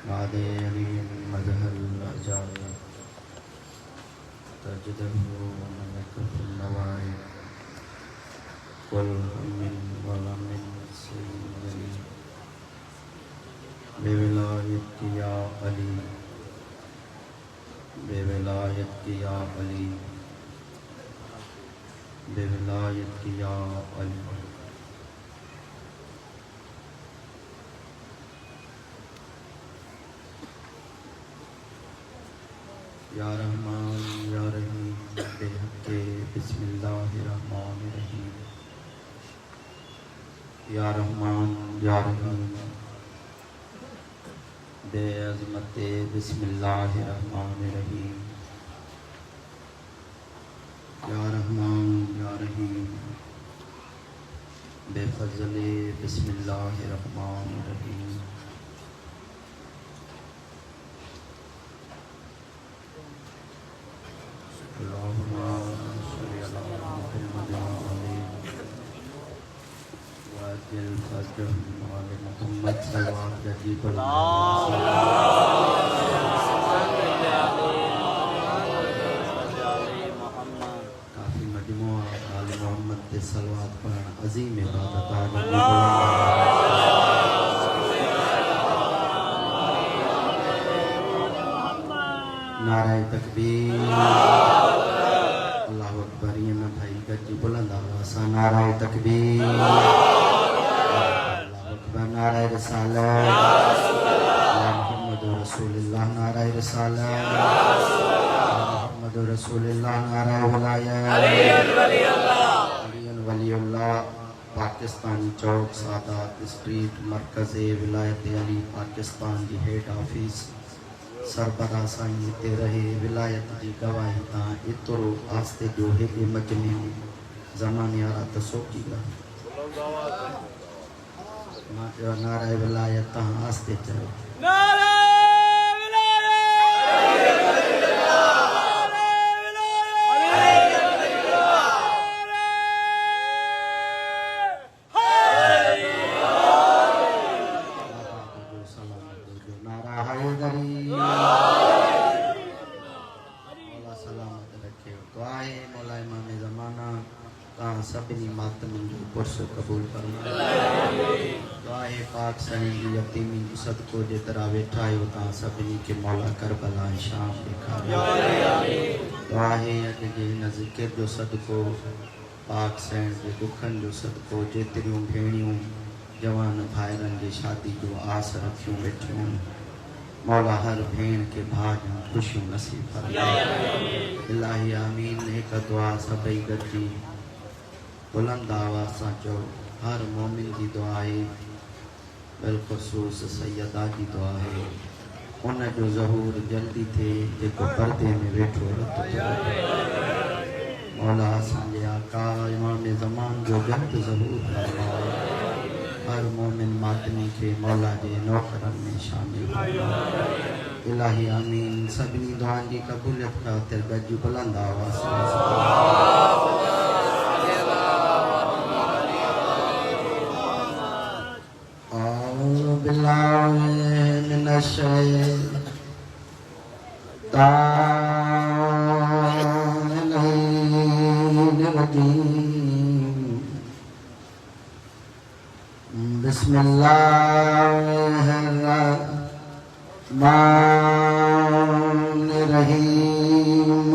मादे अलीन मजहल अजाल तजदहु मनकफुल नवाई कुल मिन वलमिन सैयदी बेविलायत की या अली बेविलायत की या अली बेविलायत की या अली। या रहमान या रहीम बेहक़्क़े बिस्मिल्लाहिर्रहमानिर्रहीम। या रहमान या रहीम बेअज़मते बिस्मिल्लाहिर्रहमानिर्रहीम। या रहमान या रहीम बेफ़ज़ले बिस्मिल्लाहिर्रहमानिर्रहीम। अल्लाहुम्मा सल्लि अला मुहम्मद वाजिल फज़्ल आले मुहम्मद सल्लल्लाहु अलैहि काफ़ी मजमुआ आले मुहम्मद ते सलवात पढ़ण अज़ीम इबादत आहे। नाराए तकबीर अल्लाहु अकबर। ये में भाई गज्जी बुलंद आवाज़ से नाराए तकबीर अल्लाहु अकबर। नाराए रिसालत या मुहम्मद रसूलुल्लाह। नाराए रिसालत या मुहम्मद रसूलुल्लाह। नाराए विलायत अली वलीउल्लाह। पाकिस्तानी चौक सादात स्ट्रीट मरकज़ विलायत अली पाकिस्तान की हेड ऑफिस सरबराह साईं हिते रहे विलायत की गवाही ता एतरो आस्ते जो हेॾे मजमे ज़माने वारा त सोची ॻाल्हि नाराए विलायत ता आस्ते चयो सभिनी मातमिन जो पुरस कबूल फरमाए। दुआए पाक साईं जी यतीमी जो सदको जेतरा वेठा आहियो तव्हां सभिनी खे मौला करबला शाम ॾेखारियो। दुआए अॼु जे हिन ज़िकिर जो सदको पाक साईं जे दुखनि जो सदको जेतिरियूं भेणियूं जवान भाइरनि जी शादी जो आस रखियूं वेठियूं मौला हर भेण के भाॼ ख़ुशियूं नसीब फरमाए। इलाही आमीन। हिकु दुआ सभई गॾिजी बुलंद आवाज़ सां चओ। हर मोमिन की दुआ है बिलखुसूस सैयदा की दुआ है उन जो ज़हूर जल्दी थे जेको पर्दे में वेठो मौला असांजे आका इमाम ज़मान जो जल्द ज़हूर फरमाए। हर मोमिन मातमी के मौला के नौकरन में शामिल फरमाए। इलाही आमीन। सभिनी दुआनि की कबूलियत ख़ातिर गॾिजी बुलंद आवाज़ सां बिस्मिल्लाहिर्रहमानिर्रहीम।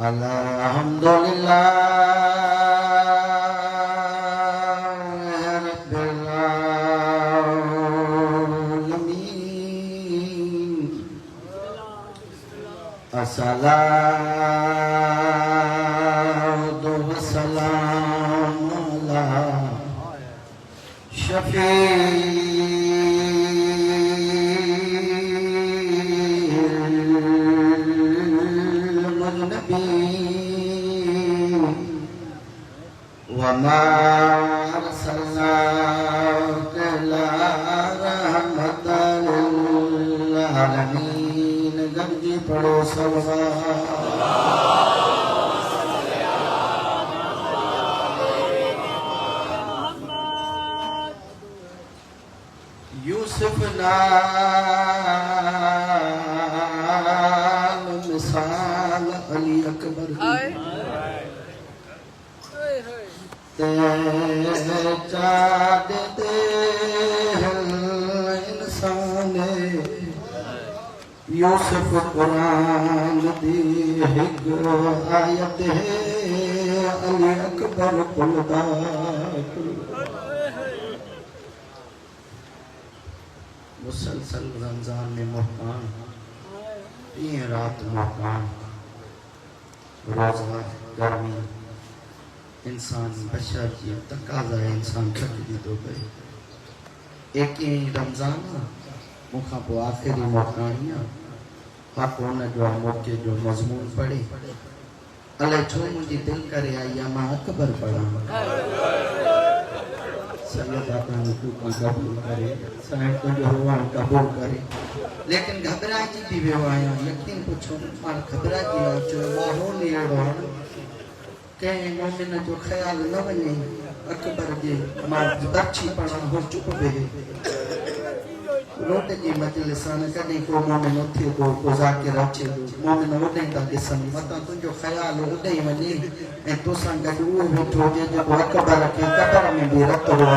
अल्हम्दुलिल्लाह रब्बिल आलमीन। अस्सलातु वस्सलामु अला शफीइल मुज़निबीन वमा अरसलनाका इल्ला रहमतल लिल आलमीन। गंजी पढ़ो सल्लल्लाहु लाल मिसाल अली अकबर ते चाद दे इंसान यूसुफ कुरान दी हिक आयत है अली अकबर कुलदा मुसलसल रमजान में मोहकान दिन रात मोहकान रोजा गर्मी इंसान बशर की तकाजा है इंसान थक दी तो गए एक ही रमजान मुखा पो आखिरी मोहकानियां हक उन जो मौके जो मजमून पढ़े अल्लाह छो मुझी दिल करे आई मां अकबर पढ़ा सैयद आपका हुकूक कबूल करे साहब को जो हुआ कबूल करे लेकिन घबरा जी भी वे आया यकीन पूछो मां घबरा जी ना जो माहौल ये रोण के मोमिन जो ख्याल न वने अकबर जे मां बच्ची पढ़ा हो चुप बे रोट जी मजलिसान कने को मोमिन उथे को जाकिर अचे मोमिन ओडे ता दिसन मता तुजो ख्याल ओडे वने ए तो संग गडू वेठो जे जो अकबर के कबर में भी रत हो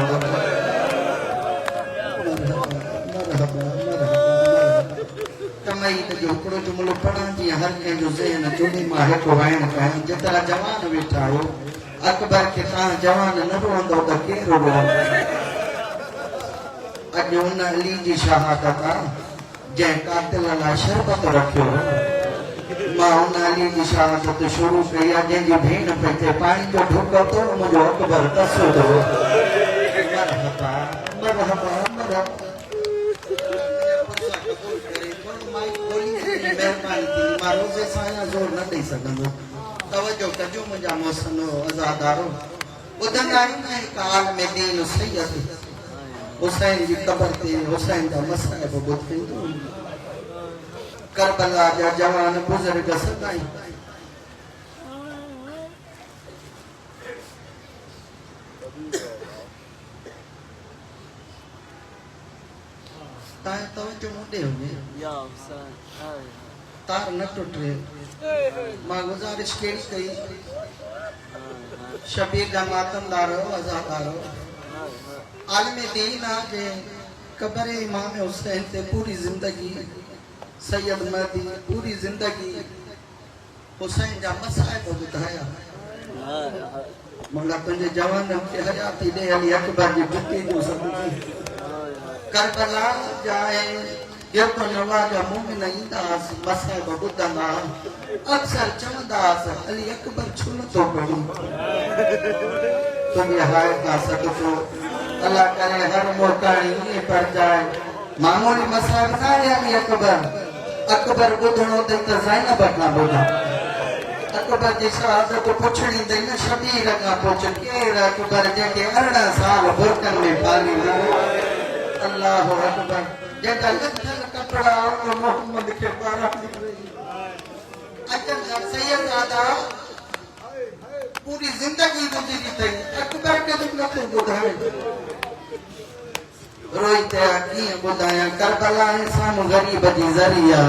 कमाई तो जो हिकिड़ो जुमिलो पढ़ण जी हर कंहिं जो ज़हन जुड़ी मां हिकु वाइण कयां जेतिरा जवान वेठा हो अकबर खे तव्हां जवान न रोअंदो त केरु रोअंदो अॼु हुन अली जी शहादत आहे जंहिं कातिल लाइ शरबत रखियो मां हुन अली जी शहादत शुरू कई आहे जंहिंजी भेण पई थिए पाणी जो ढुक थो मुंहिंजो अकबर कसो थो मरहबा मरहबा मरहबा रोज़े सां जोर न ॾेई सघंदो तवजो कजो मुंहिंजा मोहसिनो अज़ादारो ॿुधंदा आहियूं न हिकु आलम दीन सैयद हुसैन जी क़बर ते हुसैन जा मसाइब ॿुधंदो करबला जा जवान बुज़ुर्ग सदाई ताए तवजो मुंडे हुजे या हुसैन तार न टुटे मां गुजारिश केड़ी कई शबीर जा मातमदारो अज़ादारो आलम दीन आ के कबर इमाम हुसैन ते पूरी जिंदगी सैयद महदी पूरी जिंदगी हुसैन जा मसाइब बुधाया मौला तुझे जवान के हयाती दे अली अकबर जी बुती जो सब करबला जाए ये तो नवाजा मोमिन इंदास मसाइब बुधंदा अक्सर चवंदास अली अकबर छुन तो पड़ी तुझे हाय का सदको अल्लाह करे हर मोकाणी ये पर जाए मामूली मसाइब ना अली अकबर बुधणो ते त ज़ैनब ना बुधा अकबर जी शहादत पुछणी दे न शबीर का पुछ केर अकबर जेके 18 साल बुरकन में पाली अल्लाह अकबर जेका लखन कपड़ा और मोहम्मद के बारा अचन सैयद आदा पूरी जिंदगी गुजरी थी अकबर के दुख न बुधाए रोईते की बुधाया करबला इंसान गरीब जी जरिया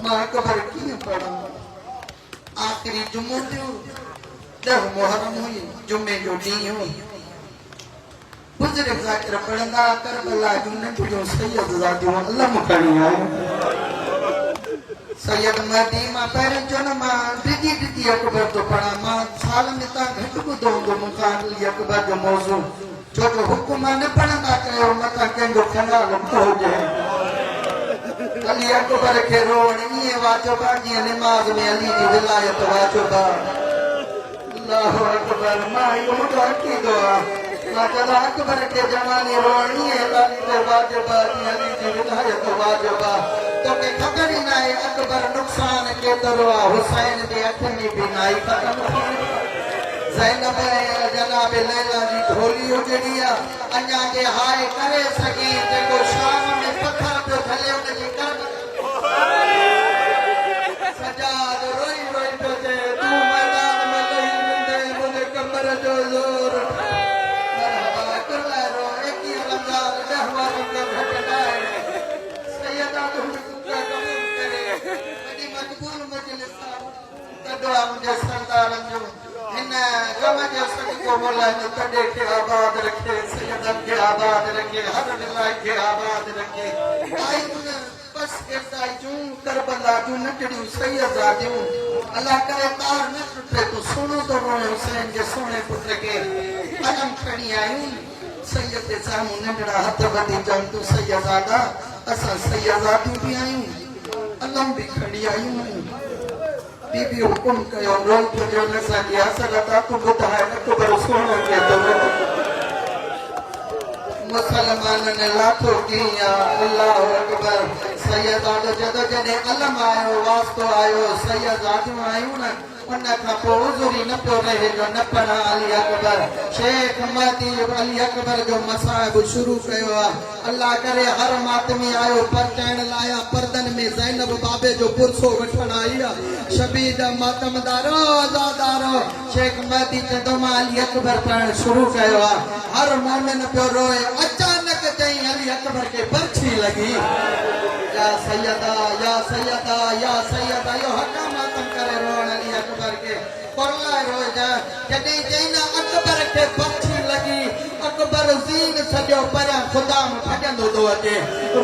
मां अकबर की पढ़ा आखिरी जुम्मो थियो 10 मुहर्रम हुई जुम्मे जो ॾींहुं हो बुजुर्ग ज़ाकिर पढ़ंदा करबला जो नंढियो सैयद ज़ादियो अल्लाह मुखणी आयो सैयद महदी मां पहिरियों जो न मां डिगी अकबर तो पढ़ा मां साल में ता घट ॿुधो हूंदो मूंखां अली अकबर जो मौज़ू छो जो हुकुम न पढ़ंदा कयो मथां कंहिंजो ख़्याल न हुजे अली अकबर के रोण ये वाजिबा जी नमाज में अली जी विलायत वाजिबा अल्लाह अकबर मां यो की दुआ मां चला अकबर के जवानी रोण ये अली जी वाजिबा जी अली जी विलायत वाजिबा तो के खबर ही ना है अकबर नुकसान के तरवा हुसैन दे अखनी बिनाई खत्म ज़ैनब जनाब लैला जी ढोली उजड़िया अन्या के हाय करे सगी जेको शाम में पत्थर पे थले उन जी कर सजाद रोई रोई पे दे तू मैदान में नहीं मिलदे मुझे कमर जो जोर मरहबा कर रो एक ही रमजान रहवा मकबूल मजलिस तदवा मुझे सरदार जो इन कम जो सदी को बोला तो तड़े के आबाद रखे सैयद के आबाद रखे हर दिला के आबाद रखे आई तुने बस करता जूं करबला जूं नटड़ी सैयद आजूं अल्लाह करे तार न टूटे तो सुनो तो रोए हुसैन के सोने पुत्र के अजम खड़ी आयूं सैयद के सामू नटड़ा हाथ बदी जम तू सैयदादा असा सैयदादी भी आयूं अल्लाह भी खड़ी आयूं बीबी हुकुम कयो रोल जो न सदिया सलता तू बुधाए न तो बरसों के तो मुसलमान ने लाखों किया अल्लाह अकबर सैयदा जदो जने अलम आयो वास्तो आयो सैयद आजू आयो न उन का पोजुरी न तो रहे जो न पढ़ा अली अकबर शेख महदी अली अकबर जो मसाइब शुरू कयो अल्लाह करे हर मातमी आयो पर कहन लाया पर्दन में ज़ैनब बाबे जो पुरसो वठण आई शबीद मातमदारो आजादारो शेख महदी जदो अली अकबर पढ़न शुरू कयो हर मोमिन पियो रोए अचानक चई अली अकबर के पर्ची लगी या सैयदा या सैयदा या सैयदा यो हका मातम करे रोण अली अकबर के कोला रोए जा जडे चईना अकबर के पर्ची लगी अकबर जीन सजो पर खुदा में भजंदो दो अचे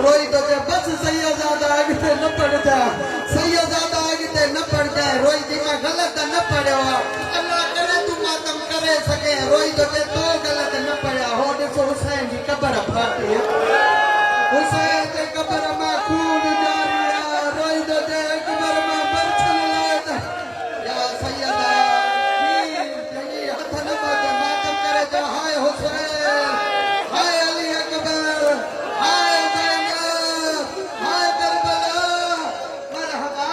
रोई तो जे बस सैयदा अगते न पड़ जा सैयदा अगते न पड़ जाए रोई जी मैं गलत न पढ़यो अल्लाह करे तू मातम करे सके रोई तो जे तो गलत न पढ़या हो देखो हुसैन जी कब्र फाटी हुसैन के कब्र में खून जारिया रोई तो जे कब्र में बरछन लाए या सैयदा जी हाथ न बाजे मातम करे जो हाय हुसैन हाय अली अकबर हाय ज़ैनब हाय करबला मरहबा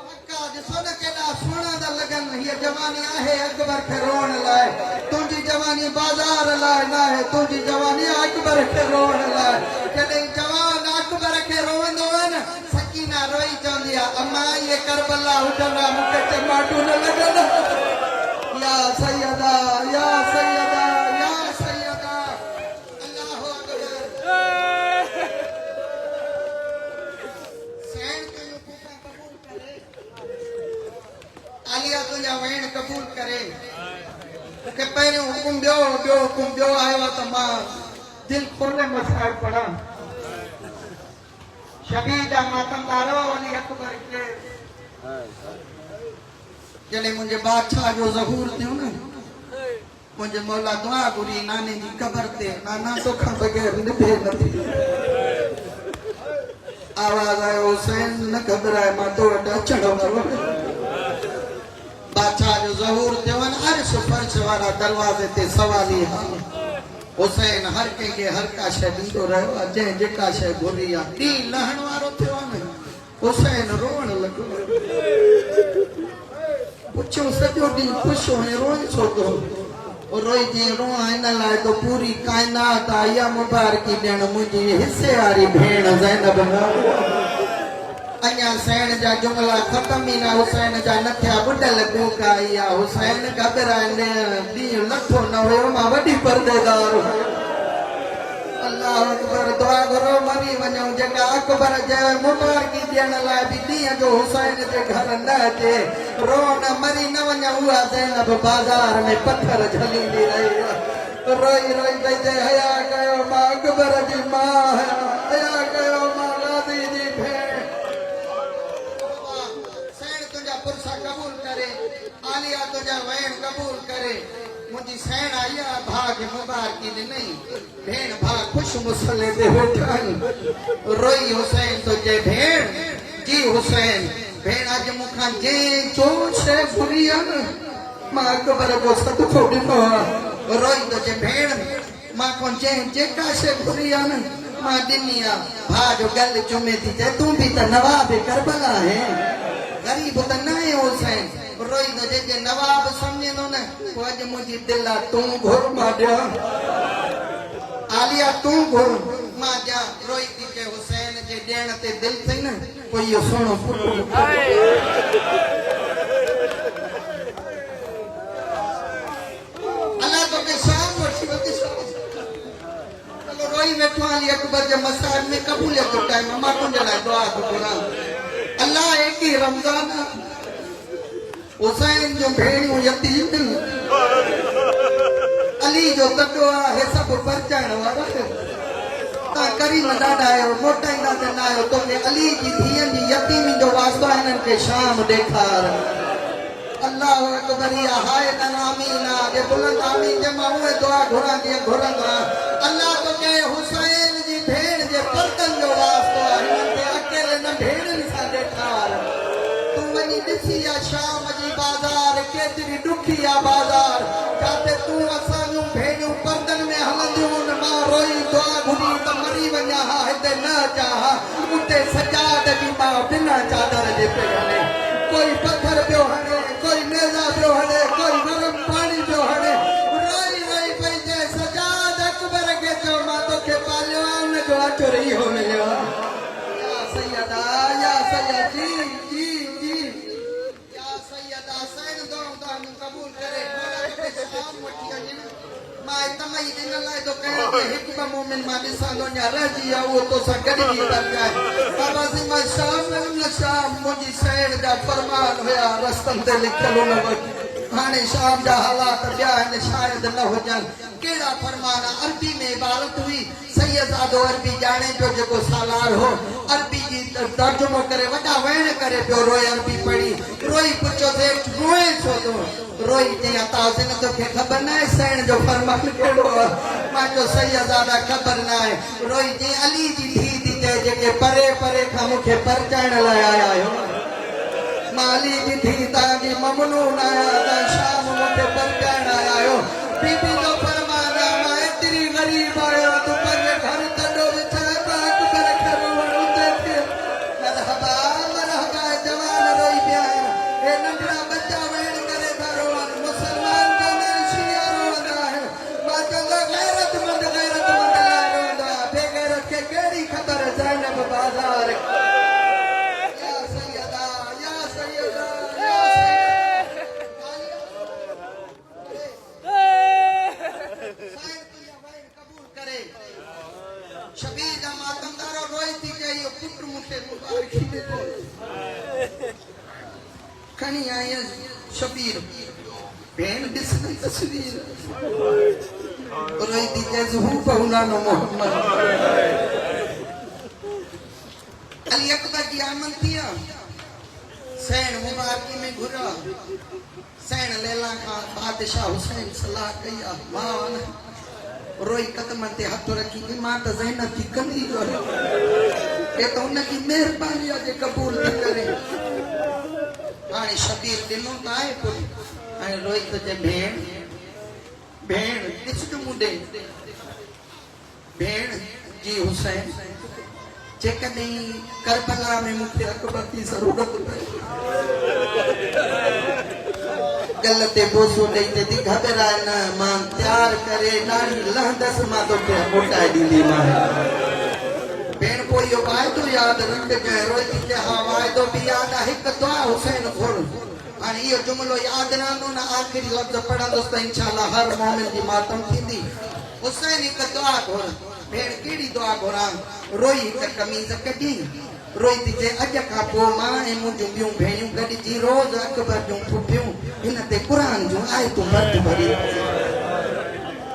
हक्का जिसो न केड़ा सोना दा लगन ये जवानी आहे अकबर के रोण लाए तुझी जवानी बाजार लाए ना है तुझी जवानी अकबर के रोण लाए कदे जवान अकबर के रोवंदो न सकीना रोई चंदिया अम्मा ये करबला उठना मुके टमाटो न लगन या सैयदा या सैयदा या सैयदा अल्लाह अकबर सैन को पूरा कबूल करे आलिया तुझा वैन कबूल करे के पहले हुकुम दियो हुकुम दियो आयो तो मां दिल खोले मसाइल पढ़ा शबीदा मातमदारो अली अकबर के जने मुझे बादशाह जो ज़हूर थियो न मुझे मौला दुआ गुरी नाने जी कब्र ते नाना तो खा बगैर निभे नथी आवाज आयो हुसैन न घबराए मां तो अचण वारो बादशाह जो ज़हूर थियो न अर्श फर्श वाला दरवाजे ते सवाली हुसैन हर के हर का शय दींदो रहो जे जेका शय घुरी आ दी लहण वारो थियो न हुसैन रोण लगो पुछो सजो दी खुश है रोई छो तो और रोई जी रो इन लाए तो पूरी कायनात आया मुबारकी देन मुजी हिस्से वाली भेण ज़ैनब अया सैन जा जुमला खत्म ही ना हुसैन जा नथिया बुडल कोका या हुसैन घबराने दी लठो न हो मा वडी पर्देदार अल्लाह अकबर दुआ करो मरी वनो जका अकबर जे मुबारकी देन ला भी दी जो हुसैन जे घर न अचे रोन मरी न वनो हुआ ज़ैनब बाजार में पत्थर झली दी रही रोई रोई दे हया कयो मा अकबर जी मां हया कयो मा गादी जी पुरसा कबूल करे आलिया तुझा वैन कबूल करे मुझी सैन आया भाग मुबारकी ने नहीं भेण भाग खुश मुसले दे बैठन रोई हुसैन तो जे भेण जी हुसैन भेण आज मुखा जे जोश है फुरियन मां अकबर को सदको दिनो रोई तो जे भेण मां को जे का से फुरियन मां दिनिया भाग गल चुमे थी जे तू भी तो नवाब करबला है गरीब तो नहीं हुसैन रोई तो जे नवाब समझे नो न को आज मुझी दिला तू घुर माडिया आलिया तू घुर मां जा रोई थी के हुसैन जे देण ते दिल थई न कोई यो सोनो पुटो अल्लाह तो के शाम वठी वती चलो रोई बैठो अली अकबर जे मसाइब में कबूलियत टाइम मां को जला दुआ को कुरान अल्लाह अली रमजान हुसैन जो भेणियूं यतीम अली जो तॾो आहे सभु परचाइण वारा तव्हां करीम ॾाढा आहियो मोटाईंदा त न आहियो तोखे अली जी धीअनि जी यतीमी जो वास्तो आहे हिननि खे शाम ॾेखार अल्लाह अकबर या हाय आमीना जे बुलंद आमीन जे मां उहे दुआ घुरां जीअं घुरंदो अल्लाह तोखे हुसैन जी भेण जे पर्दनि जो वास्तो आहे हिननि खे अकेले न भेणनि सां ॾेखार तूं वञी ॾिसी आहे शाम जी बाज़ार केतिरी ॾुखी आहे बाज़ार जिते तूं असां जूं भेणियूं पर्दनि में हलंदियूं हुन मां रोई दुआ घुरी त मरी वञा हा हिते न अचां हा उते सजाद जी मां बिना चादर जे पे हले कोई पत्थर पियो हणे कोई नेज़ा पियो हणे कोई गरम पाणी पियो हणे रोई रोई पई चए सजाद अकबर खे चओ मां तोखे पालियो आहे हुन जो अचो रही हो मिलियो या सैयदा या सैयद जी जी या सैयदा सैन दो कबूल करे शाम वठी वञे मां तमई दिन लाइ तो कहिड़ो कि हिकु ॿ मोमिन मां ॾिसां थो अञा रहिजी आहे उहो तोसां गॾिजी था पिया बाबा सिंह मां शाम मुंहिंजी सैण जा फरमान हुया रस्तनि ते लिखियल हुन वटि हाणे शाम जा हालात ॿिया आहिनि शायदि न हुजनि कहिड़ा फरमान अरबी में इबारत हुई सैयदादो अरबी ॼाणे पियो जेको सालार हो अरबी जी तर्जुमो करे वॾा वहण करे पियो रोए अरबी पढ़ी रोई पुछो रोए छो थो रोई चई ताज़िन तोखे ख़बर न आहे सैण जो फरमान कहिड़ो आहे मां चयो सैयदादा ख़बर न आहे रोई चई अली जी धीउ थी चए जेके परे परे खां मूंखे परचाइण लाइ आया आहियो मां अली जी धीउ तव्हांजी ममनून आहियां तव्हां शाम मूंखे परचाइण आया आहियो बीबी जो फरमान आहे मां एतिरी ग़रीब आहियां तूं पंहिंजे घर तॾो विछा अकबर खे रोअण उते मरहबा मरहबा जवान रोई पिया आहिनि हे नंढड़ा बच्चा वेण करे था रोअनि मुसलमान कोन्हे शिया रोअंदा आहिनि मां चवंदो गैरतमंद लाइ रोअंदो आहे बेगैरत खे कहिड़ी ख़बर ज़ैनब बाज़ार या सैयदा या सैयदा शबीर जा मातमदारो रोई थी के यो पुत्र मूंखे मुबारकी ॾिनो खणी आई शबीर भेण ॾिस न तस्वीर रोई थी के हू पहुलानो मोहम्मद अली अकबर जी आमद थी सैण मुबारकी में घुरा सैण लैला खां बादशाह हुसैन सलाह कई आहे मां रोई कदमनि ते हथ रखी थी मां त ज़ैनब जी कंदी हे त हुनजी महिरबानी आहे जे क़बूल थी करे हाणे शबीर ॾिनो त आहे पुट हाणे रोई त चए भेण भेण ॾिस त मूं ॾे भेण जी हुसैन जेकॾहिं करबला में मूंखे अकबर जी ज़रूरत गल ते बोसो ॾेई ते थी घबराए न मां तयार करे ॾाढी लहंदसि मां तोखे मोटाए ॾींदीमांइ भेण पोइ इहो वाइदो यादि रखजांइ रोई थी चए हा वाइदो बि यादि आहे हिकु दुआ हुसैन घुर हाणे इहो जुमिलो यादि रहंदो न आख़िरी लफ़्ज़ पढ़ंदुसि त इंशाअल्लाह हर मोमिन जी मातम थींदी हुसैन हिकु दुआ घुर भेण कहिड़ी दुआ घुरां रोई हिकु कमीज़ कढी रोई थी चए अॼु खां पोइ मां ऐं मुंहिंजूं ॿियूं भेणियूं गॾिजी रोज़ अकबर जूं फुफियूं हिन ते क़ुरान जूं आयतूं भर्त भरी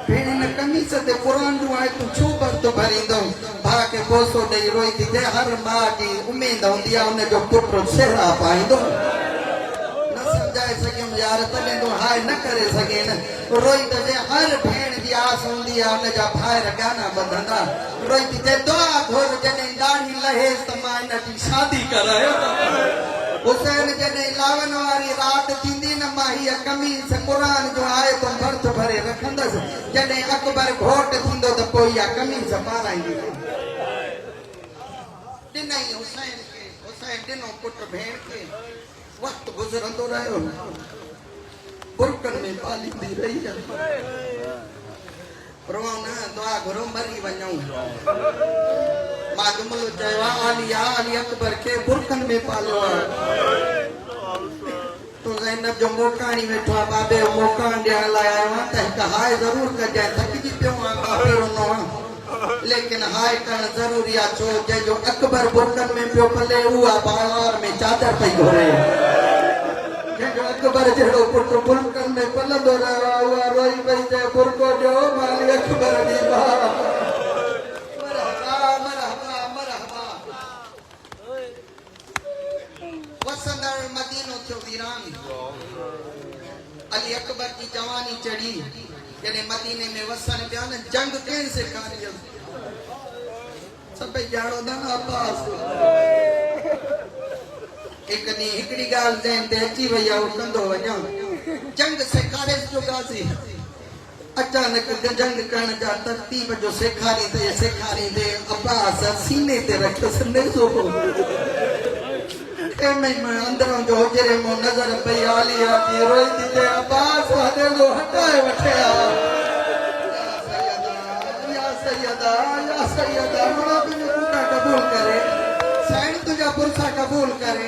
भेण हिन कमीज़ ते क़ुरान जूं आयतूं छो भर्त भरींदो भाउ खे कोसो ॾेई रोई थी चए हर माउ जी उमेद हूंदी आहे हुनजो पुटु सेहरा पाईंदो न सम्झाए सघियुमि यार तॾहिं तूं हाय न करे सघे न रोई त चए हर भेण जी आस हूंदी आहे हुनजा भाइर गाना ॿधंदा रोई थी चए दुआ घुर जॾहिं ॾाढी लहेसि त मां हिन जी शादी करायो हुसैन जॾहिं लावन वारी राति थींदी न मां हीअ कमीज़ क़ुरान जो आयतूं भर्त भरे रखंदसि जॾहिं अकबर घोट थींदो त पोइ इहा कमीज़ पाराईंदी ॾिनई हुसैन खे हुसैन ॾिनो पुटु भेण खे वक़्तु गुज़रंदो रहियो बुरकनि में पालींदी रही रोअ न दुआ घुरो मरी वञूं मां जुमिलो चयो आहे अली अकबर खे बुरकनि में पालियो आहे तूं ज़ैनब जो मोकाणी वेठो आहे बाबे जो मोकाण ॾियण लाइ आयो आहे त हिकु हाय ज़रूरु कजांइ थकिजी पियो आहे काफ़ी रोनो आहे लेकिन हाय करण जरूरी आ छो जो अकबर बुरकन में पियो पले उहा बाजार में चादर पई घोरे जो अकबर जड़ो पुट बुरकन में पलंदो रहा उहा रोई पई जे बुरको जो माली अकबर दी बा मरहबा मरहबा मरहबा वसंदर मदीनो थियो वीरान अली अकबर की जवानी चढ़ी जने मदीने में वसन पिया न जंग केन से कारी सब जानो ना अब्बास एक दी हिकड़ी गाल देन ते अची वया कंदो वया जंग से कारे जो गाजी अचानक जंग करण जा तरतीब जो सेखारी दे अब्बास सीने ते रखो सने सो के मैं अंदरों जो जरे मो नजर पई आलिया की रोई दी अब्बास हदे लो हटाए वठया सैयदा मना तुझे कुका कबूल करे सैन तुझा पुरसा कबूल करे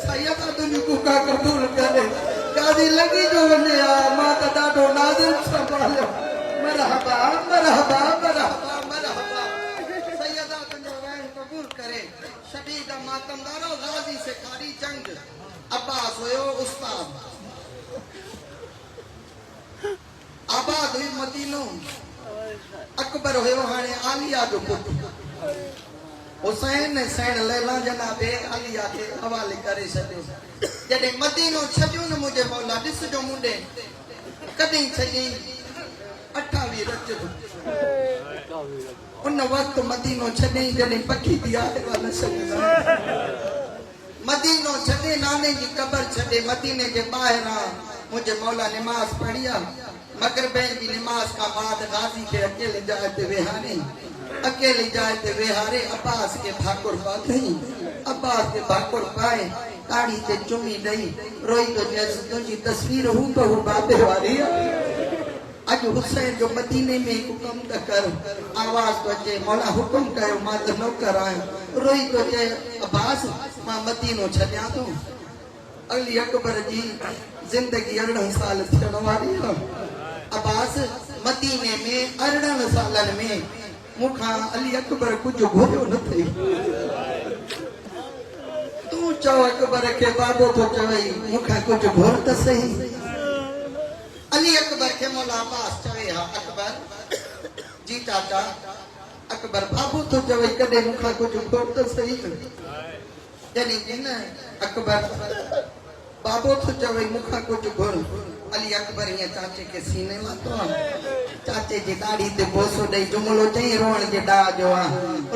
सैयदा तुझे कुका कबूल करे गादी लगी जो वने आ माता डाडो नाज़िल संभालो मरहबा मरहबा मरहबा मरहबा सैयदा तुझो वैन कबूल करे शदीद मातमदारो गाजी से खारी जंग अब्बास होयो उस्ताद आबाद हुई मदीनो अकबर होयो हाने आलिया जो पुट हुसैन ने सैन लैला जनाबे आलिया के हवाले करे छॾियो जॾहिं मदीनो छॾियो न मुंहिंजे मौला ॾिस जो मुंडे कॾहिं छॾी 28 रजब उन वक्त मदीनो छॾे जॾहिं पखी थी आहे वाला छॾींदा मदीनो छॾे नाने जी कबर छॾे मदीने के ॿाहिरां मुंहिंजे मौला नमाज पढ़िया मगरिब की नमाज का बाद गाजी के अकेले जाए ते वेहारे अब्बास के भाकुर पाई अब्बास के भाकुर पाए ताड़ी ते चुमी दई रोई तो जैसे तुझी तस्वीर हूं तो बाबे वाली अज हुसैन जो मदीने में हुक्म त कर आवाज तो चे मौला हुक्म कयो मां त नौकर आयो रोई तो चे अब्बास मां मदीनो छड्या तो अली अकबर जी जिंदगी 18 साल थियण वारी है अब्बास मदीने में 18 सालन में मुखा अली अकबर कुछ घुरियो न थई तू चो अकबर के बाबो तो चवई मुखा कुछ घुर त सही अली अकबर के मौला अब्बास चवे हा अकबर जी चाचा अकबर बाबो तो चवई कदे मुखा कुछ घुर त सही जनी जिन अकबर बाबो तो चवई मुखा कुछ घुर अली अकबर ये चाचे के सीने ला तो चाचे जी दाढ़ी ते बोसो दई जुमलो चई रोण जे डा जो आ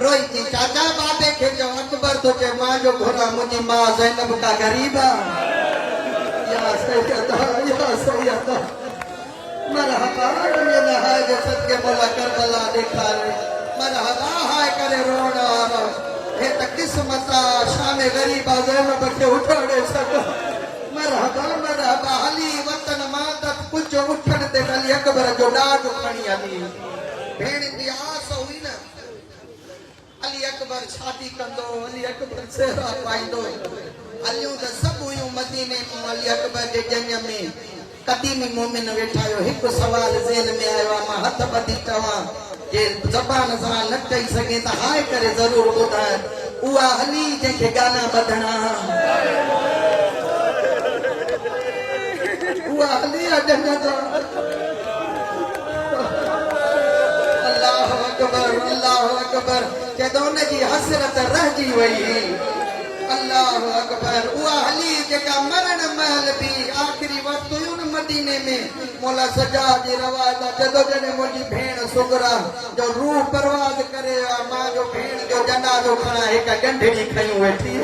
रोई थी चाचा बाबे के जो अकबर तो चे मां जो घोरा मुजी मां ज़ैनब का गरीबा या सैयदा मरहबा ये नहाय जो सदके मौला करबला दिखाए मरहबा हाय करे रोण और हे त किस्मत शाम गरीबा ज़ैनब के उठाड़े सको मरहबा मरहबा अली वतन मातत कुछ उठण ते अली अकबर जो डाग खणी अली भेण दी आस हुई न अली अकबर शादी कंदो अली अकबर सेहरा पाइंदो अलियूं त सब हुयूं मदीने में अली अकबर जे जंग में कदीमी मोमिन वेठायो एक सवाल ज़हन में आयो मां हथ बधी चवा जे ज़बान सां न कही सके त हाय करे जरूर ॿुधाए उहा अली जंहिंखे गाना ॿधणा अल्लाह अकबर चेदोन जी हसरत रहजी वई अल्लाह अकबर उहा हली जेका मरण महल भी आखिरी वक्त हुई न मदीने में मौला सजाद जी रवाज जदो जने मुंहिंजी भेण सुगरा जो रूह परवाज करे मां जो भेण जो जनाज़ो खणा हिक गंढड़ी खयूं वेठी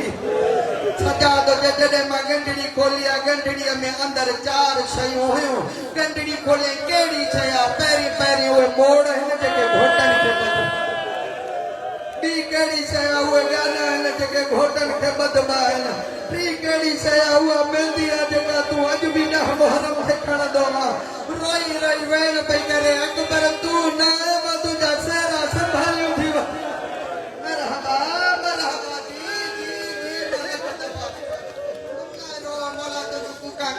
सजाद जडे मां गंढड़ी खोलिया गंढड़ीअ में अंदर 4 शयूं हुयूं गंढड़ी खोले केड़ी छया पहिरीं पहिरीं उहे मोड़ हिन जेके घोटन खे टी केड़ी छया उहे गाना हिन जेके घोटन खे बदबा आहिनि टी केड़ी छया उहा मेहंदी आहे जेका तूं अॼु बि न मुहर्रम खे खणंदो आहे रोई रोई वेण पई करे अकबर तूं न आयो तुंहिंजा सेहरा संभालियूं थी वञ मरहबा मरहबा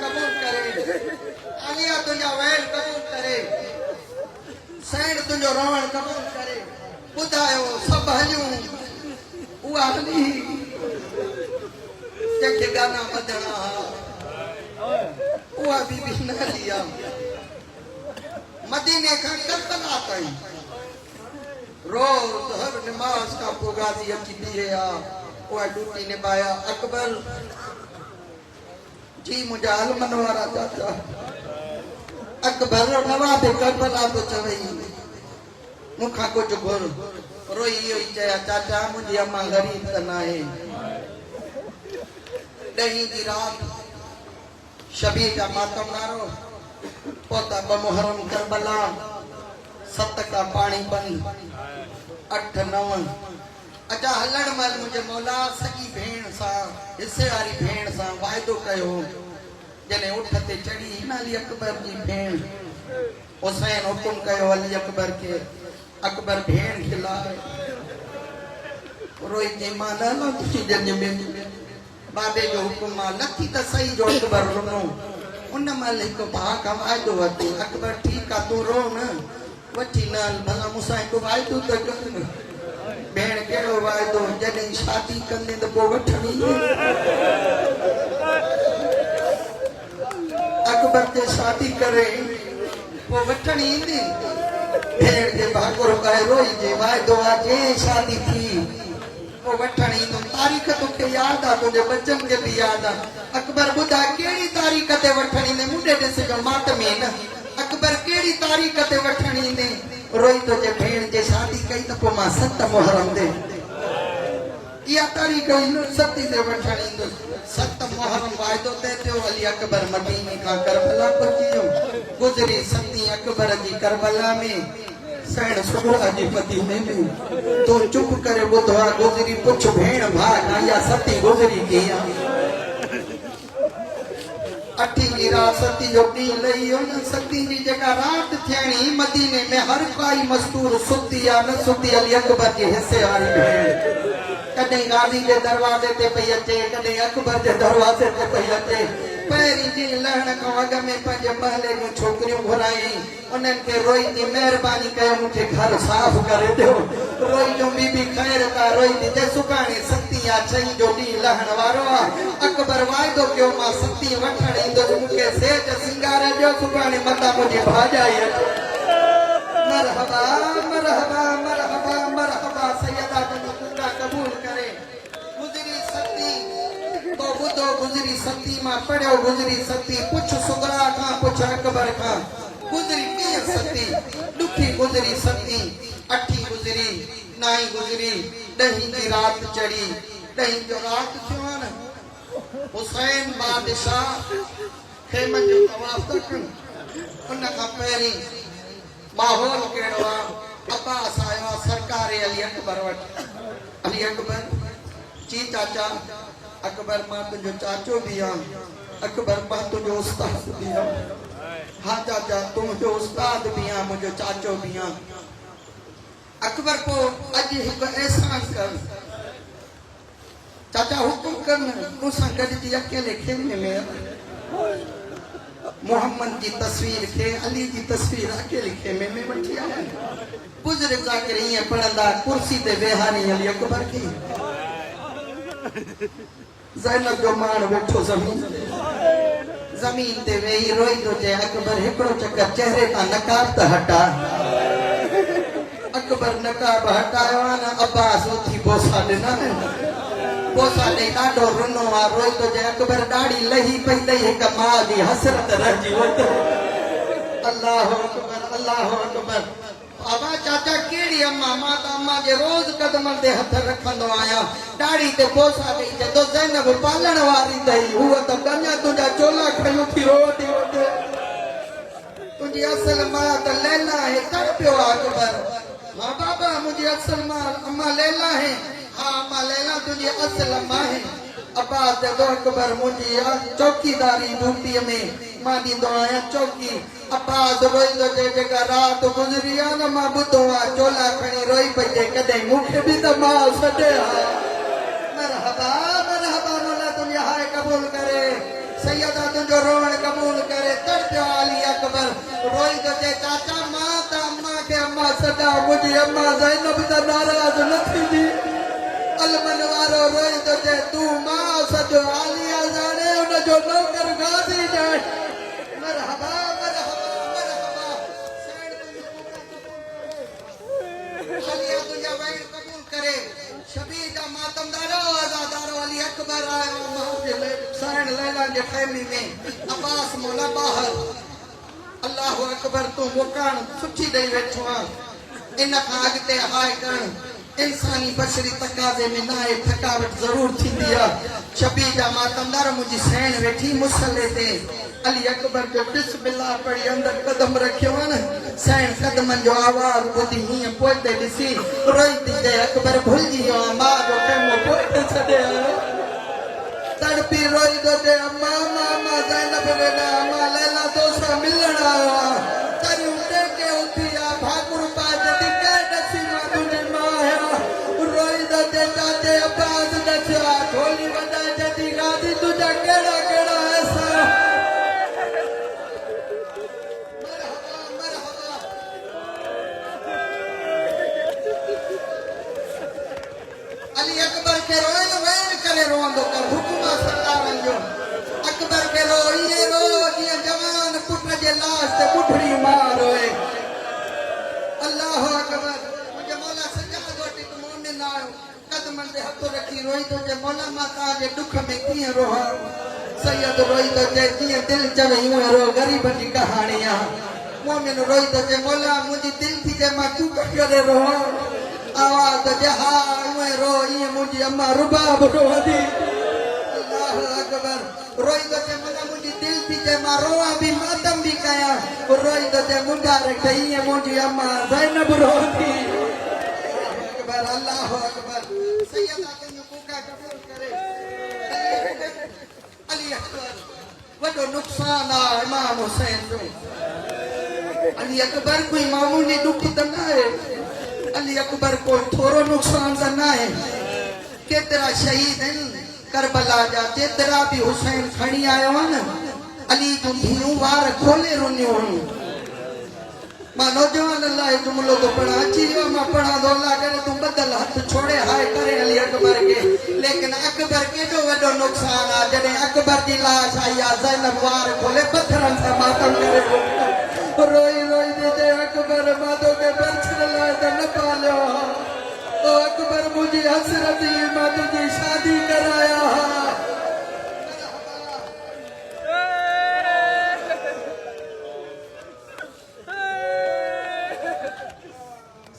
कबूल करे आलिया तुझा वैल कबूल करे सैन तुझो रोवण कबूल करे ॿुधायो सभु हलियूं उहा हली जंहिंखे गाना ॿधणा उहा बीबी न हली आहे मदीने खां करबला ताईं रोज हर नमाज का पोइ गाज़ी अची बीहे आहे उहा ड्यूटी निभाया अकबर जी मुंहिंजा हलमन वारा चाचा अकबर नवाब करबला तो चवई मूंखां कुझु घुर रोई इहो ई चया चाचा मुंहिंजी अम्मा ग़रीब त न आहे 10 जी राति शबीर जा मातम नारो पौधा मुहर्रम करबला 7 का पानी बंद 8 9 अच्छा हलण महिल मुंहिंजे मौला सॼी भेण सां हिसे वारी भेण सां वाइदो कयो जॾहिं उठ ते चढ़ी हिन अली अकबर जी भेण हुसैन हुकुम कयो अली अकबर खे अकबर भेण खे लाए रोई चई मां न तुंहिंजी जंज में बाबे जो हुकुम आहे नथी त सही जो अकबर रुनो उन महिल हिकु भाउ खां वाइदो वरितो अकबर ठीकु आहे तूं रो न वठी न हल भला मूंसां हिकु वाइदो त कर न भेण कहिड़ो वाइदो जॾहिं शादी कंदे त पोइ वठणी अकबर ते शादी करे पोइ वठणी ईंदी भेण खे भाकुर पाए रोई जे वाइदो आहे जे शादी थी पोइ वठणी ईंदुमि तारीख़ तोखे यादि आहे तुंहिंजे बचन खे बि यादि आहे अकबर ॿुधाए कहिड़ी तारीख़ ते वठणी ईंदे मुंडे ॾिसजो मातमी न अकबर कहिड़ी तारीख़ ते वठणी ईंदे रोई तो जे भेण जे शादी कई त पोइ मां 7 मुहर्रम ते इहा तारीख़ 7 ते वठण ईंदुसि 7 मुहर्रम वाइदो तय थियो अली अकबर मदीने खां करबला पहुची वियो गुज़री 7 अकबर जी करबला में सैण सुबह जी मदीने में तो चुप करे ॿुधो आहे गुज़री पुछ भेण भाउ ना इहा 7 गुज़री कीअं 8 जी रात 7 जो ॾींहुं लही वियो न 7 जी जेका राति थियणी मदीने में हर काई मस्तूर सुती आहे न सुती अली अकबर जे हिसे वारी भेण कॾहिं गाज़ी जे दरवाज़े ते पई अचे कॾहिं अकबर जे दरवाज़े ते पई अचे पहिरीं जी लहण खां अॻ में पंहिंजे महले जूं छोकिरियूं घुराई उन्हनि खे रोई थी महिरबानी कयो मूंखे घर साफ़ करे ॾियो रोई जो बीबी ख़ैर का रोई थी जे सुभाणे 7 या 6 जो ॾींहुं लहण वारो आहे अकबर वाइदो कयो मां 7 वठण ईंदुसि मूंखे सेज सिंगारे ॾियो सुभाणे मथां मुंहिंजी भाॼाई अचे मरहबा मरहबा मरहबा मरहबा सैयदा तुंहिंजो पुटा क़बूल करे गुज़री 7 तो ॿुधो गुज़री 7 मां पढ़ियो गुज़री 7 पुछ सुगरा खां पुछ अकबर खां गुज़री कीअं 7 ॾुखी गुज़री 7 8 गुज़री 9 गुज़री 10 जी राति चढ़ी 10 जो राति थियो आहे न हुसैन बादशाह खेमन जो तवाफ़ था कनि उन खां पहिरीं माहौल कहिड़ो आहे अब्बास आयो आहे सरकारे अली अकबर वटि अली अकबर जी चाचा अकबर मां तुंहिंजो चाचो बि आहियां अकबर मां तुंहिंजो उस्ताद बि आहियां हाँ चाचा तूं मुंहिंजो उस्ताद बि आहियां मुंहिंजो चाचो बि आहियां अकबर को अॼु हिकु एहसान कर चाचा हुकुम कर न मूंसां गॾिजी अकेले खेमे में मोहम्मद जी तस्वीर खे अली जी तस्वीर अकेले खेमे में वठी आया बुजुर्ग ज़ाकिर ईअं पढ़ंदा कुर्सी ते वेहारी अली अकबर खे ज़ैनब जो माण वेठो ज़मीन ते वेही रोई थो चए अकबर हिकिड़ो चक्कर चेहरे तां नकाब त हटा अकबर नकाब हटायो आहे न अब्बास उथी बोसा ॾिना बोसा ॾेई ॾाढो रुनो आहे रोई थो चए अकबर ॾाढी लही पई अथई हिकु माउ जी हसरत रहिजी वई अल्लाह अकबर अल्लाह अकबर बाबा चाचा केड़ी अम्मा मां त अम्मा जे रोज कदमन ते हथ रखंदो आया दाढ़ी ते बोसा ॾेई जदो ज़ैनब पालण वारी अथई हूअ त कन्या तुंहिंजा चोला खणी उथी रोटी वठे तुंहिंजी असल मां त लैला आहे तड़पियो आहे अकबर हाँ बाबा मुंहिंजी असल मां अम्मा लैला है हाँ अम्मा लैला तुंहिंजी असल अम्मा है अब्बास जदो अकबर मुंहिंजी चौकीदारी ड्यूटीअ में मां ॾींदो आहियां चौकी अब्बास रोई थो चए जेका राति गुज़री आहे न मां ॿुधो आहे चोला खणी रोई पई चए कॾहिं मूंखे बि त मां सॾे मरहबा मरहबा मौला तुंहिंजी हाय क़बूल करे सैयदा तुंहिंजो रोअण क़बूल करे तड़पियो अली अकबर रोई थो चए चाचा मां त अम्मा खे अम्मा सॾे छड़ा मुझे अम्मा ज़ैनब दा नाराज न थींदी अलमन वारो रोई तो जे तू मां सजो आलिया जाने उन जो नौकर गाजी जाए मरहबा मरहबा मरहबा आलिया तुझा वैर कबूल करे शबीर दा मातमदारो आजादारो अली अकबर आयो मां सैन लैला जे फैमिली में अब्बास मौला बाहर अल्लाह अकबर तू मुकान सुठी दई वेठो आ इन खां अगते हाय कर इंसानी बशरी तकाजे में ना थकावट जरूर थींदी आ शबीर जा मातमदार मुझी सैन वेठी मुसल्ले ते अली अकबर जो बिस्मिल्लाह पढ़ी अंदर कदम रखियो न सैन कदमन जो आवाज बुधी ही पोते दिसी रोई दे अकबर भूल जियो मां जो कमो पोते छदे तड़पी रोई दे अम्मा मामा ज़ैनब बेटा अम्मा लैला दोसा मिलना तरी उठे के उठिया भाकुर पाज दिखे दसी मां तुझे माया रोई दे दादे अब्बास दचा ढोली वदा जदी गादी तुझा केड़ा केड़ा ऐसा अली अकबर के रोए वैन करे रोंदो कर हुकुमा सरदारन जो अकबर के रोए रो जिया जवान पुट जे लाश ते बुढ़ड़ी मां रोए अल्लाह अकबर मुझे मौला सजा गोटी तो मोमिन आयो कदमन दे हथ रखी रोई तो जे मौला माता जे दुख में किए रोहा सैयद रोई तो जे किए दिल चवे यूं रो गरीब जी कहानियां मोमिन रोई तो जे मौला मुझी दिल थी जे मां तू करे रोहा आवाज जहा उए रो ये मुझी अम्मा रुबाब रोदी अल्लाह अकबर रोई तो जे मना मुझी दिल थी जे मां रोआ भी मातम भी कया रोई तो जे मुंडा रखे ये मुझी अम्मा ज़ैनब रोदी अकबर अल्लाह अकबर सैयदा के हुकूका कबूल करे अली अकबर वडो नुकसान आ इमाम हुसैन जो अली अकबर कोई मामूली दुख त ना है अली अकबर को थोरो नुकसान त ना है केतरा शहीद हैं करबला जा जेतरा भी हुसैन खणी आयो है न अली जो धीरू वार खोले रुनियो मां नौजवान अल्लाह जुमलो तो पढ़ा चियो मां पढ़ा दो अल्लाह करे तू बदल हाथ छोड़े हाय करे अली अकबर के लेकिन अकबर के जो वडो नुकसान आ जने अकबर की लाश आई आ ज़ैनब वार खोले पत्थरन से मातम करे रोई रोई दे अकबर मादो के बरछल लाए त न पालियो ओ अकबर मुझे हसरत मादो की शादी कराया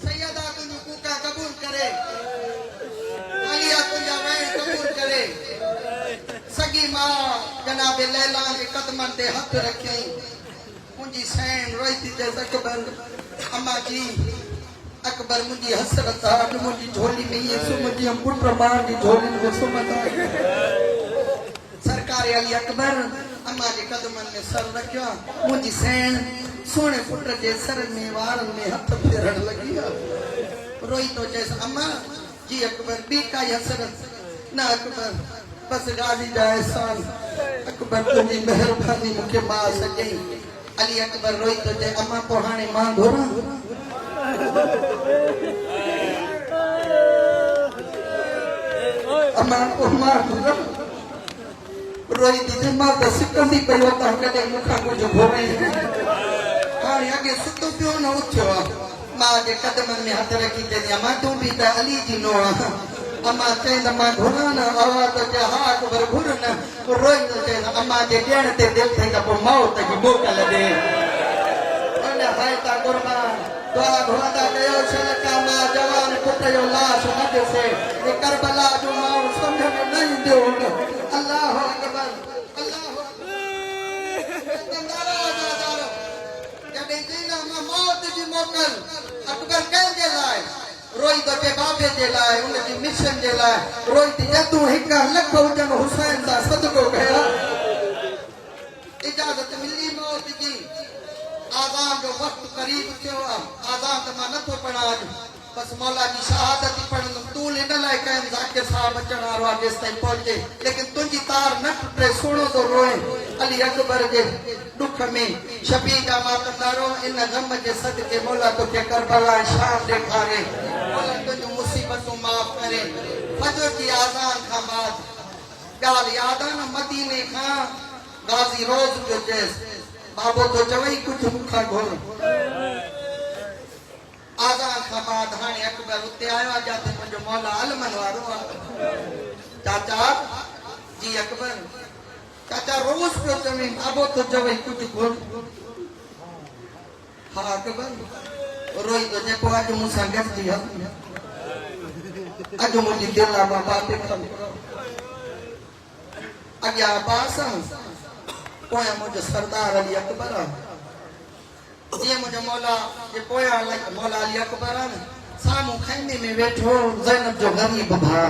सैयदा तुझे हुकूका कबूल करे आलिया तुझा वैन कबूल करे सगी मां जनाब लैला के कदमन ते हथ रखे मुझी सैन रोई थी जैसे अकबर अम्मा जी अकबर मुझी हसरत आज मुझी झोली में ये सो मुझी हम पुत्र मान की झोली में सुमत सरकार अली अकबर अम्मा जी कदमन में सर रखियो मुझी सैन सोने पुत्र जे सर में वारन में हाथ फेरन लगी रोई तो जैसे अम्मा जी अकबर बी का हसरत ना अकबर बस गाजी जाए सान अकबर तुझी मेहरबानी मुके मां सके अली अकबर रोई तो जे अम्मा पोहाने मां घोरा अम्मा को मां घोरा रोई दी मां तो सिकंदी पयो ता कदे मुखा को जो घोरे हाणे अगे सुतो पियो न उठ्यो मां जे कदमन में हथ रखी जे अम्मा तू भी त अली जी नो अम्मा चेंद मां घोरा न आवाज जे हा अकबर घुर न रोई तो जे अम्मा जे ॾियण ते दिल थे त पोइ मौत जी मोकल ॾे अने हाय ता कुर्बान दुआ घुरादा कयो छलका मां जवान पुट जो लाश न ॾिसे ये करबला जो मां समझ में न ईंदो अल्लाह अकबर अल्लाह अकबर जॾहिं चईंदा मां मौत जी मोकल अकबर कंहिंजे लाइ रोई तो के बाबे जे लाइ उन जी मिशन जे लाइ रोई थी जदू हिक लख हुजन हुसैन दा सदको कया इजाजत मिली मौत जी आज़ान जो वक्त करीब थियो आज़ान त मां नथो पढ़ा बस मौला की शहादत पढ़ तू इन लाइ कयम जाकिर साहब अचण वारो आहे जेसि ताईं पहुचे लेकिन तुंहिंजी तार न टुटे सोनो तो रोए अली अकबर जे दुख में शबी का मातमदारो इन गम के सदके मौला तोखे करबला शाम ॾेखारे मौला तुंहिंजूं मुसीबतूं माफ़ करे फजर की आज़ान खां बाद ॻाल्हि यादि आहे न मदीने खां गाज़ी रोज़ पियो चएसि बाबो तो चवई कुझु मूंखां घुर आज़ान खां बाद हाणे अकबर उते आयो आहे जिते मुंहिंजो मौला अलमन वारो आहे चाचा जी अकबर चाचा रोज़ पियो चवई बाबो तो चवई कुझु घुर हा अकबर रोई तो जेको अॼु मूंसां गॾिजी हल अॼु मुंहिंजी दिलि आहे बाबा ते अॻियां अब्बास पोयां मुंहिंजो सरदार अली अकबर आहे जीअं मुंहिंजो मौला जे पोयां मौला अली अकबर आहे न साम्हूं खैमे में वेठो ज़ैनब जो ग़रीब भाउ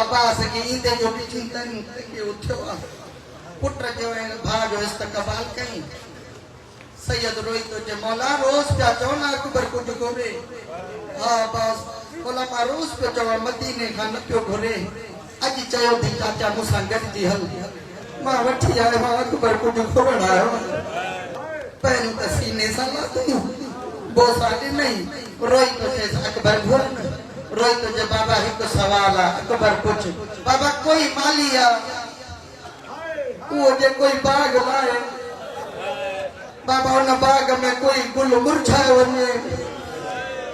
अब्बास खे ईंदे जो ॾिठी तंहिं उथियो आहे पुट जो ऐं भाउ जो इस्तक़बाल कई सैयद रोई तो जे मौला रोज़ पिया चओ न अकबर कुझु घुरे हा अब्बास मौला मां रोज़ पियो चवां मदीने खां न पियो घुरे अॼु चयो थी चाचा मूंसां गॾिजी हल मां वठी आयो आहियां अकबर कुझु घुरण आयो पहिरियों त सीने सां लाथई बोसा ॾिनई रोई तो चएसि अकबर घुर न रोई तो जे बाबा हिकु सवाल आहे अकबर पुछ बाबा कोई माली आहे उहो जे कोई बाग लाए बाबा उन बाग में कोई गुल मुरझायो वञे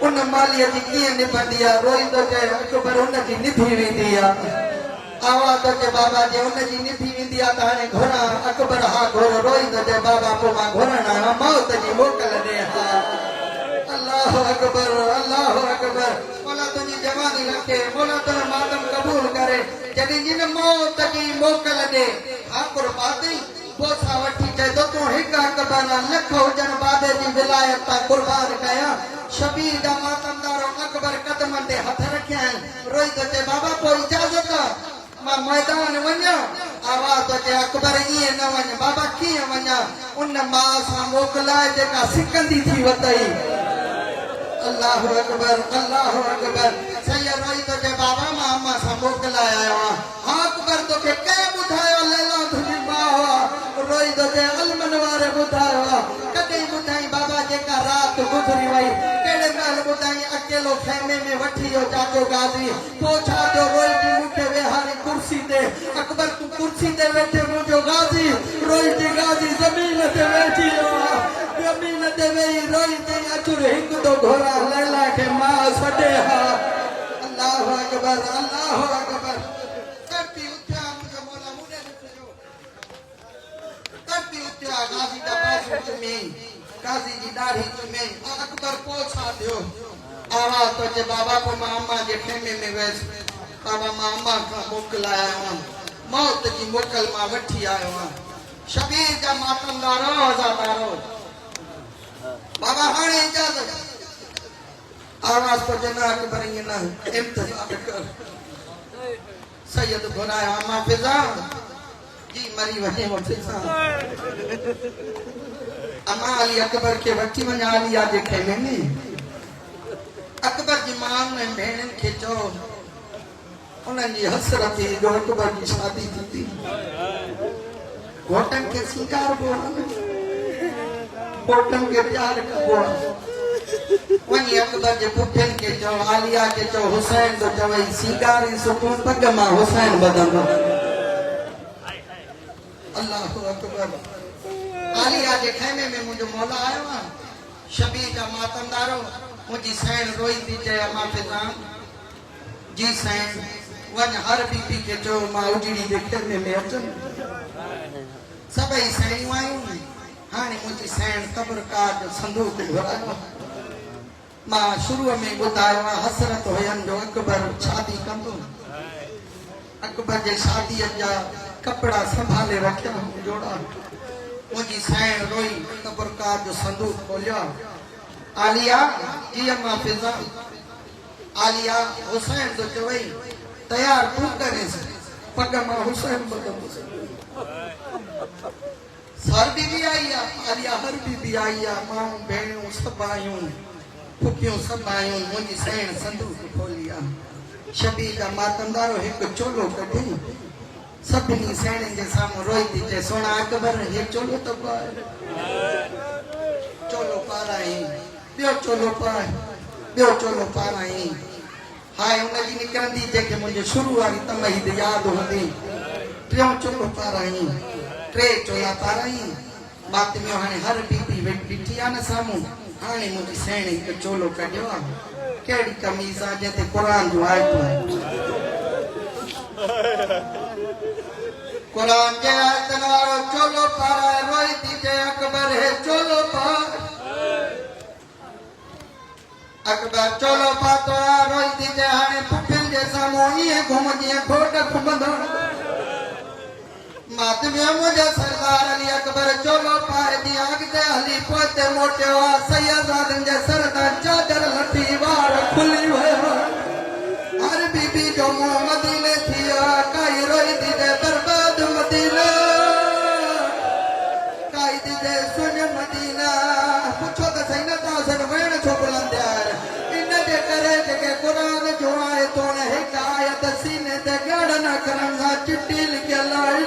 उन मालीअ जी कीअं निभंदी आहे रोई तो चए अकबर उन जी निभी वेंदी आहे आवाज़ के बाबा जे उन जी निभी वेंदी आहे त हाणे घुरा अकबर हा घुर रोई तो जे बाबा पोइ मां घुरण आहियां मौत जी मोकल ॾे हा अल्लाह अकबर मौला तुंहिंजी जवानी रखे मौला तुंहिंजो मातम क़बूल करे जॾहिं जिन मौत जी मोकल ॾे ठाकुर पातई बोसा वठी चए तो तूं हिकु अकबर लख हुजनि बाबे जी विलायत तां कुर्बान कयां शबीर जा मातमदारो अकबर कदमनि ते हथ रखिया आहिनि रोई तो चए बाबा पोइ इजाज़त मां मैदान वञा आवाज़ तो चए अकबर ईअं न वञ बाबा कीअं वञा उन मां सां मोकिलाए जेका सिकंदी थी वतई अल्लाह अकबर सैयद रोई तो चए बाबा मां अम्मा सां मोकिलाए आयो आहियां हा अकबर तोखे कंहिं ॿुधायो लैला तुंहिंजी माउ रोई तो चए अलमन वारे ॿुधायो कॾहिं ॿुधाई बाबा जेका राति गुज़री वई कहिड़े महिल ॿुधाई अकेलो खेमे में वठी वियो चाचो गाज़ी पोइ छा थियो रोई जी मूंखे वेहारी कुर्सी ते अकबर तूं कुर्सी ते वेठे मुंहिंजो गाज़ी रोई जी गाज़ी ज़मीन ते वेठी ज़मीन ते वेही रोई चई अचुर हिकु तो घोड़ा लैला खे मां सॾे हा अल्लाह अकबर करती उथिया मुंहिंजो मौला मुॾे ॾिठो करती उथिया गाज़ी जा पासो चुमियई गाज़ी जी ॾाढ़ी चुमियई अकबर पोइ छा थियो आवाज़ तो जे बाबा पोइ मां अम्मा जे खेमे में वियसि बाबा मां अम्मा खां मोकिलाया आहियां मौत जी मोकल मां वठी आयो आहियां शबीर जा मातमदारो आज़ादारो बाबा हाणे इजाज़त आवाज़ तो जना अकबर ईअं न इंतज़ार कर सैयद घुरायो अम्मा फिज़ा जी मरी वञे फिज़ा अम्मा अली अकबर के वठी वञा अलिया जे खेमे में अकबर जी मां ने भेणनि खे चओ उन्हनि जी हसरत थी जो अकबर जी शादी थी घोटनि खे सींगारबो घोटनि खे प्यार कबो वञी अकबर जे पुठियुनि खे चओ आलिया खे चओ हुसैन तो चवई सींगारी सुकून पग मां हुसैन बदंदो अल्लाह अकबर आलिया जे खेमे में मुंहिंजो मौला आयो आहे शबीर जा मातमदारो मुंहिंजी सैन रोई थी चए अम्मा फिज़ा जी सैन वञ हर बीबी खे चओ मां उजड़ी जे खेमे में अचनि सभई सैनियूं आयूं हाणे मुंहिंजी सैन क़ब्रकार जो संदूक घुरायो मां शुरूअ में ॿुधायो आहे हसरत हुयनि जो अकबर शादी कंदो अकबर जे शादीअ जा कपिड़ा संभाले रखिया जोड़ा मुंहिंजी सैन रोई क़ब्रकार जो संदूक खोलियो आलिया जी अम्मा फिज़ा आलिया हुसैन तो चवई तैयार तू करेस पग मां हुसैन बदंदुसि हर बीबी आई आलिया हर बीबी आई मां भेणियूं सब आयूं फुकियूं सब आयूं मुंहिंजी सैण संदूक खोलिया शबीर जा मातमदारो हिकु चोलो कढी सभिनी सैणनि जे साम्हूं रोई थी चए सोना अकबर हे चोलो तो पाए चोलो पाराई ॿियो चोलो पाए ॿियो चोलो पाराई हाय उनजी निकिरंदी जेके मुंहिंजे शुरू वारी तमहीद यादि हूंदी टियों चोलो पाराई टे चोला पाराई मातमियो हाणे हर बीबी ॾिठी आहे न साम्हूं हाणे मुंहिंजी सैण हिकु चोलो कढियो आहे कहिड़ी कमीज़ आहे जंहिं ते क़ुरान जूं आयतूं कुरान के आयतन वारो चोलो पाराए रोई थी चए अकबर हे चोलो पार अकबर चोलो पातो रोई थी चए हाणे पुफिन जे साम्हूं ईअं घुमंदी घोट घुमंदो मातमियो मुंहिंजो सरदार अली अकबर चोलो पाए दी अॻिते हली पोइते मोटियो आहे सैयदादनि जे सर तां चादर लथी वार खुली वियो हर बीबी जो मुंहुं मदीने थी वियो काई रोई थी चए बर्बाद मदीना काई थी चए सुन मदीना पुछो त सही न तव्हां सभु वेण छो बुलंदा इन जे करे जेके क़ुरान जो आयतूं हिकु आयत सीने ते ॻड़ न करण सां चिटी लिखियल आहे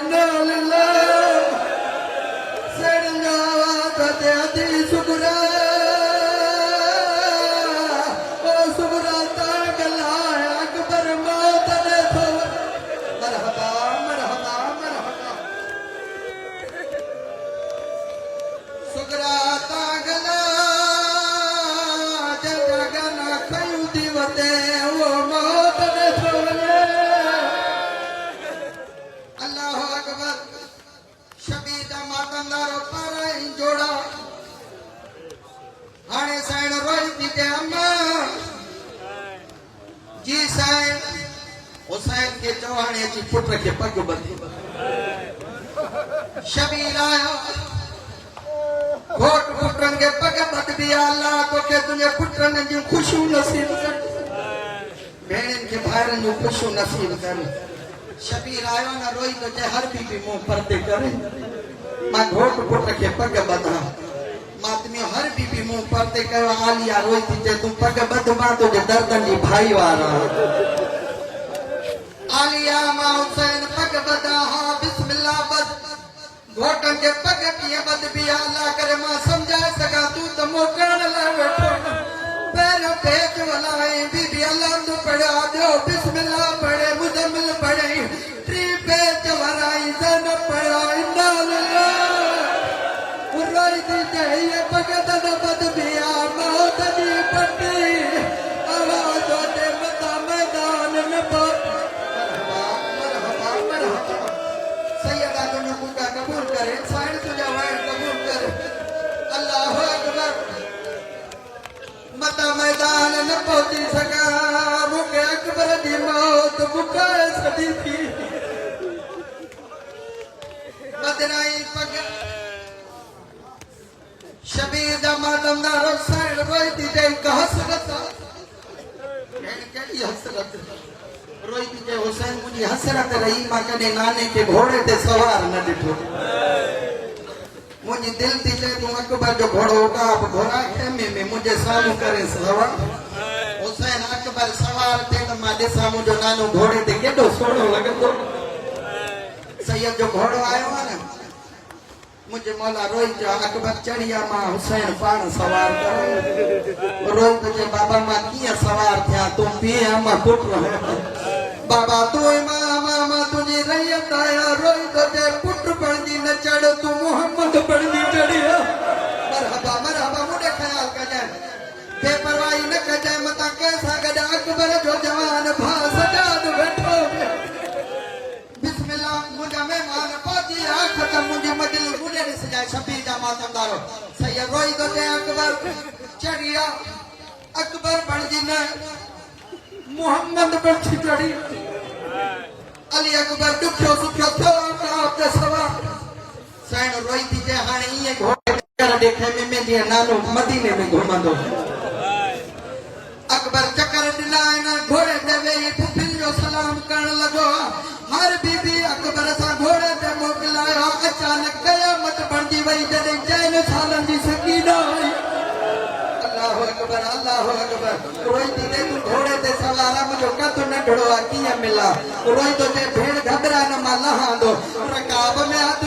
पुट के पग बंधी शबीर आयो घोट पुटन के पग बंध दिया अल्लाह तो के तुझे पुटन जी खुशी नसीब कर भेणन के भाइरन जो खुशी नसीब कर शबीर आयो ना रोई तो जे हर बीबी मुंह पर्दे करे मां घोट पुट के पग बंधा मातमियो हर बीबी मुंह पर्दे कयो आलिया रोई थी जे तू पग बंध मां तो जे दर्दन जी भाई वारा आलिया मां हुसैन पग बदा हा बिस्मिल्लाह बद घोटन के पग किए बद भी अल्लाह करे मां समझाए सका तू तो मोकण ला बैठो पैर पेच वलाई बीबी अल्लाह तू पढ़ा दो बिस्मिल्लाह पढ़े मुजम्मिल पढ़े त्री पेच वराई जन पढ़ा इन्ना लिल्लाह उराई दी चाहिए पग दद बद भी मौत दी पट्टी आवाज दे मता मैदान में मैदान न पहुंची सका मुके अकबर दी मौत मुकाए सदी थी बदनाई पग शबीर दा मातम ना रोसाइल रोई थी जे हसरत केड़ी हसरत रोई थी जे हुसैन मुझी हसरत रही मां कदे नाने के घोड़े ते सवार न डिठो मुझे दिल थी चए तू अकबर जो घोड़ो उठा घोड़ा खेमे में मुझे सामू करे सवार हुसैन अकबर सवार थे तो मां ॾिसां मुंहिंजो नानो घोड़े ते केॾो सोढ़ो लॻंदो सैयद जो घोड़ो आयो आहे न मुझे मौला रोई जो अकबर चढ़िया मां हुसैन पाण सवार करो रोई तो जे बाबा मां कीअं सवार थिया तूं पीअ मां पुट बाबा तू मामा तुझी रैयत आया रोई तो जे पुट बणजी न चढ़ तू मोहम्मद बणजी चढ़िया मरहबा मुझे ख्याल कजे बेपरवाही न कजे मता कैसा गदा अकबर जो जवान भा सजाद बैठो बिस्मिल्लाह मुझे मेहमान पहुंची आ खत्म मुझे मजलिस मुझे सजाए शबीर जा मातमदारो सैयद रोई तो जे अकबर चढ़िया अकबर बणजी न मोहम्मद बणजी चढ़ी अली अकबर दुखियो सुखियो थियो आपके सवार सैन रोई थी जे हाणे ये घोड़े कर देखे में जे नानो मदीने में घुमंदो अकबर चक्कर दिला ना घोड़े ते वेई पुफिल जो सलाम करण लगो हर बीबी अकबर सा घोड़े ते मोकलायो अचानक कयामत बणजी वई जडे जैन सालन जी सकीना हुई अल्लाह रोई दीदे तू घोड़े ते सवारा मुझो कत नढड़ो आकिया मिला रोई तो ते भेड़ घबरा न माला हांदो रकाब में हाथ